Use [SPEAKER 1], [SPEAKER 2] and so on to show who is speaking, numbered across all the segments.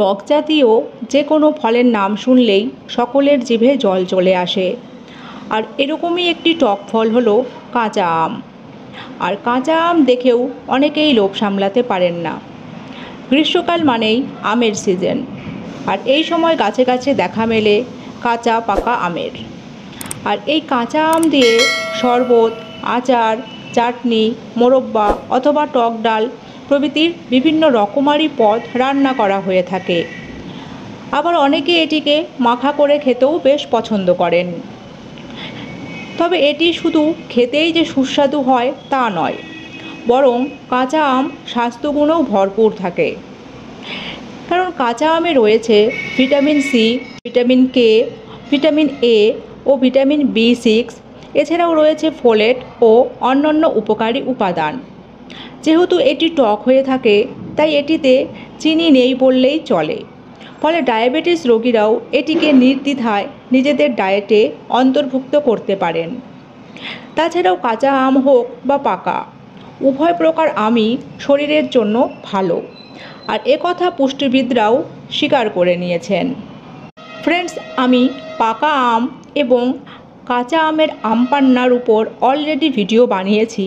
[SPEAKER 1] টক জাতীয় যে কোনো ফলের নাম শুনলেই সকলের জিভে জল চলে আসে। আর এরকমই একটি টক ফল হলো কাঁচা আম। আর কাঁচা আম দেখেও অনেকেই লোভ সামলাতে পারেন না। গ্রীষ্মকাল মানেই আমের সিজন, আর এই সময় গাছে গাছে দেখা মেলে কাঁচা পাকা আমের। আর এই কাঁচা আম দিয়ে শরবত, আচার, চাটনি, মোরব্বা অথবা টক ডাল প্রভৃতির বিভিন্ন রকমারি পদ রান্না করা হয়ে থাকে। আবার অনেকে এটিকে মাখা করে খেতেও বেশ পছন্দ করেন। তবে এটি শুধু খেতেই যে সুস্বাদু হয় তা নয়, বরং কাঁচা আম স্বাস্থ্যগুণেও ভরপুর থাকে। কারণ কাঁচা আমে রয়েছে vitamin C, vitamin K, vitamin A ও ভিটামিন বি6। এছাড়াও রয়েছে ফোলেট ও অন্যান্য উপকারী উপাদান। যেহেতু এটি টক হয়ে থাকে, তাই এটিতে চিনি নেই বললেই চলে। ফলে ডায়াবেটিস রোগীরাও এটিকে নির্দ্বিধায় নিজেদের ডায়েটে অন্তর্ভুক্ত করতে পারেন। তাছাড়াও কাঁচা আম হোক বা পাকা, উভয় প্রকার আমই শরীরের জন্য ভালো, আর একথা পুষ্টিবিদরাও স্বীকার করে নিয়েছেন। ফ্রেন্ডস, আমি পাকা আম এবং কাঁচা আমের আম পান্নার উপর অলরেডি ভিডিও বানিয়েছি।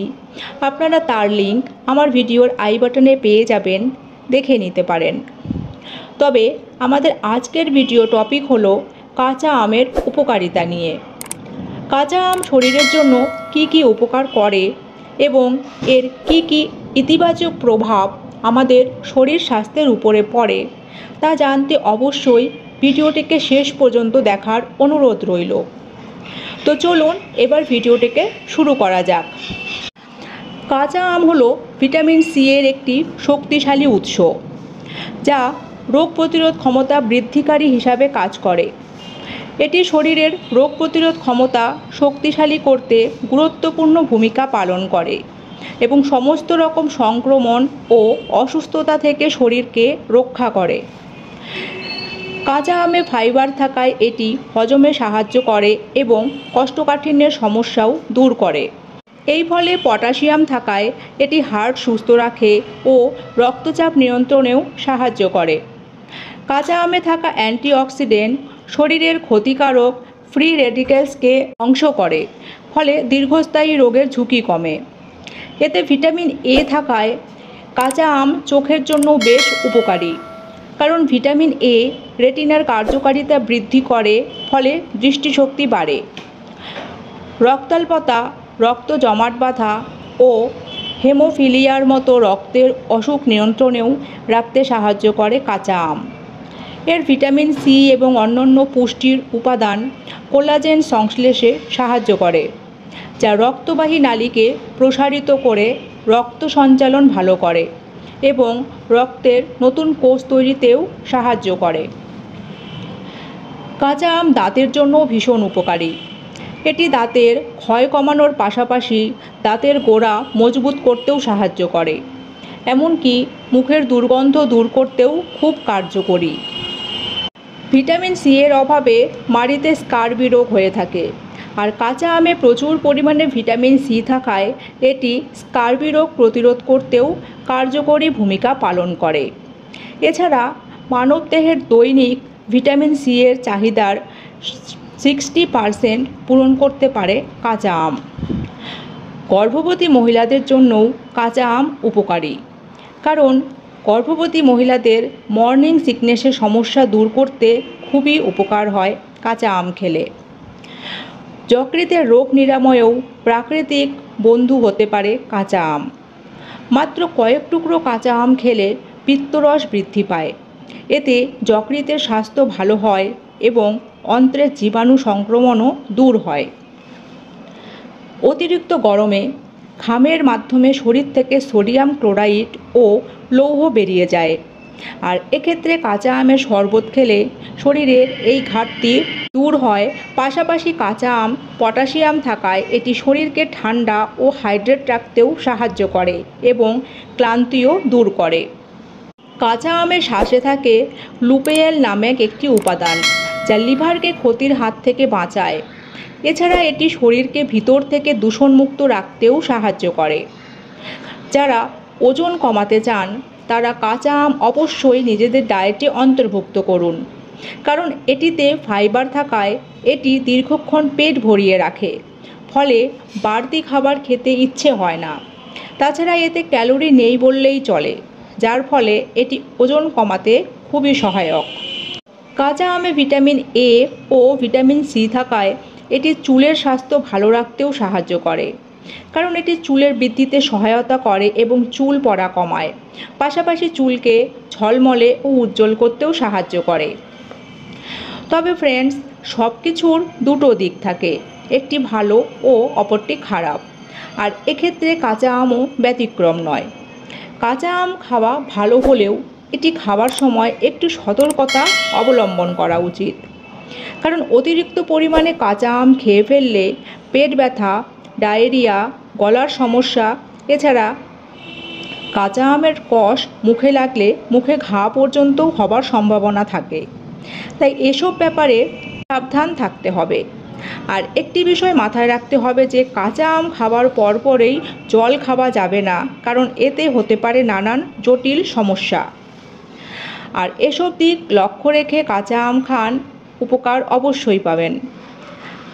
[SPEAKER 1] আপনারা তার লিঙ্ক আমার ভিডিওর আই বাটনে পেয়ে যাবেন, দেখে নিতে পারেন। তবে আমাদের আজকের ভিডিও টপিক হলো কাঁচা আমের উপকারিতা নিয়ে। কাঁচা আম শরীরের জন্য কি কি উপকার করে এবং এর কি কি ইতিবাচক প্রভাব আমাদের শরীর স্বাস্থ্যের উপরে পড়ে, তা জানতে অবশ্যই ভিডিওটিকে শেষ পর্যন্ত দেখার অনুরোধ রইল। তো চলুন এবার ভিডিওটিকে শুরু করা যাক। কাঁচা আম হলো ভিটামিন সি এর একটি শক্তিশালী উৎস, যা রোগ প্রতিরোধ ক্ষমতা বৃদ্ধিকারী হিসাবে কাজ করে। এটি শরীরের রোগ প্রতিরোধ ক্ষমতা শক্তিশালী করতে গুরুত্বপূর্ণ ভূমিকা পালন করে এবং সমস্ত রকম সংক্রমণ ও অসুস্থতা থেকে শরীরকে রক্ষা করে। কাঁচা আমে ফাইবার থাকায় এটি হজমে সাহায্য করে এবং কোষ্ঠকাঠিন্যের সমস্যাও দূর করে। এই ফলে পটাশিয়াম থাকায় এটি হার্ট সুস্থ রাখে ও রক্তচাপ নিয়ন্ত্রণেও সাহায্য করে। কাঁচা আমে থাকা অ্যান্টিঅক্সিডেন্ট শরীরের ক্ষতিকারক ফ্রি রেডিক্যালসকে ধ্বংস করে, ফলে দীর্ঘস্থায়ী রোগের ঝুঁকি কমে। এতে ভিটামিন এ থাকায় কাঁচা আম চোখের জন্য বেশ উপকারী, কারণ ভিটামিন এ রেটিনার কার্যকারিতা বৃদ্ধি করে, ফলে দৃষ্টিশক্তি বাড়ে। রক্তাল্পতা, রক্ত জমাট বাঁধা ও হেমোফিলিয়ার মতো রক্তের অসুখ নিয়ন্ত্রণেও রাখতে সাহায্য করে কাঁচা আম। এর ভিটামিন সি এবং অন্যান্য পুষ্টির উপাদান কোলাজেন সংশ্লেষে সাহায্য করে, যা রক্তবাহী নালীকে প্রসারিত করে রক্ত সঞ্চালন ভালো করে এবং রক্তের নতুন কোষ তৈরিতেও সাহায্য করে। কাঁচা আম দাঁতের জন্যও ভীষণ উপকারী। এটি দাঁতের ক্ষয় কমানোর পাশাপাশি দাঁতের গোড়া মজবুত করতেও সাহায্য করে, এমনকি মুখের দুর্গন্ধ দূর করতেও খুব কার্যকরী। ভিটামিন সি এর অভাবে মাড়িতে স্কারবি রোগ হয়ে থাকে, আর কাঁচা আমে প্রচুর পরিমাণে ভিটামিন সি থাকায় এটি স্কারবি রোগ প্রতিরোধ করতেও কার্যকরী ভূমিকা পালন করে। এছাড়া মানবদেহের দৈনিক ভিটামিন সি এর চাহিদার 60% পূরণ করতে পারে কাঁচা আম। গর্ভবতী মহিলাদের জন্যও কাঁচা আম উপকারী, কারণ গর্ভবতী মহিলাদের মর্নিং সিকনেসের সমস্যা দূর করতে খুবই উপকার হয় কাঁচা আম খেলে। যকৃতের রোগ নিরাময়েও প্রাকৃতিক বন্ধু হতে পারে কাঁচা আম। মাত্র কয়েক টুকরো কাঁচা আম খেলে পিত্তরস বৃদ্ধি পায়। এতে যকৃতের স্বাস্থ্য ভালো হয় এবং অন্ত্রের জীবাণু সংক্রমণও দূর হয়। অতিরিক্ত গরমে ঘামের মাধ্যমে শরীর থেকে সোডিয়াম ক্লোরাইড ও লৌহ বেরিয়ে যায়, আর এক্ষেত্রে কাঁচা আমের শরবত খেলে শরীরের এই ঘাটতি দূর হয়। পাশাপাশি কাঁচা আম পটাশিয়াম থাকায় এটি শরীরকে ঠান্ডা ও হাইড্রেট রাখতেও সাহায্য করে এবং ক্লান্তিও দূর করে। কাঁচা আমের শ্বাসে থাকে লুপেয়েল নামক একটি উপাদান, যা লিভারকে ক্ষতির হাত থেকে বাঁচায়। এছাড়া এটি শরীরকে ভিতর থেকে দূষণমুক্ত রাখতেও সাহায্য করে। যারা ওজন কমাতে চান তারা কাঁচা আম অবশ্যই নিজেদের ডায়েটে অন্তর্ভুক্ত করুন, কারণ এটিতে ফাইবার থাকায় এটি দীর্ঘক্ষণ পেট ভরিয়ে রাখে, ফলে বাড়তি খাবার খেতে ইচ্ছে হয় না। তাছাড়া এতে ক্যালোরি নেই বললেই চলে, যার ফলে এটি ওজন কমাতে খুবই সহায়ক। কাঁচা আমে ভিটামিন এ ও ভিটামিন সি থাকায় এটি চুলের স্বাস্থ্য ভালো রাখতেও সাহায্য করে, কারণ এটি চুলের বৃদ্ধিতে সহায়তা করে এবং চুল পড়া কমায়, পাশাপাশি চুলকে ঝলমলে ও উজ্জ্বল করতেও সাহায্য করে। তবে ফ্রেন্ডস, সব কিছুর দুটো দিক থাকে, একটি ভালো ও অপরটি খারাপ, আর এক্ষেত্রে কাঁচা আমও ব্যতিক্রম নয়। কাঁচা আম খাওয়া ভালো হলেও এটি খাওয়ার সময় একটু সতর্কতা অবলম্বন করা উচিত, কারণ অতিরিক্ত পরিমাণে কাঁচা আম খেয়ে ফেললে পেট ব্যথা, ডায়রিয়া, গলার সমস্যা, এছাড়া কাঁচা আমের কষ মুখে লাগলে মুখে ঘা পর্যন্তও হবার সম্ভাবনা থাকে। তাই এসব ব্যাপারে সাবধান থাকতে হবে। আর একটি বিষয় মাথায় রাখতে হবে যে কাঁচা আম খাওয়ার পরপরেই জল খাওয়া যাবে না, কারণ এতে হতে পারে নানান জটিল সমস্যা। আর এসব দিক লক্ষ্য রেখে কাঁচা আম খান, উপকার অবশ্যই পাবেন।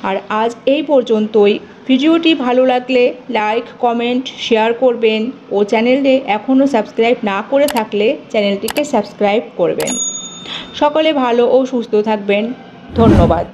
[SPEAKER 1] আর আজ এই পর্যন্তই। ভিডিওটি ভালো লাগলে লাইক, কমেন্ট, শেয়ার করবেন ও চ্যানেলে এখনও সাবস্ক্রাইব না করে থাকলে চ্যানেলটিকে সাবস্ক্রাইব করবেন। সকলে ভালো ও সুস্থ থাকবেন। ধন্যবাদ।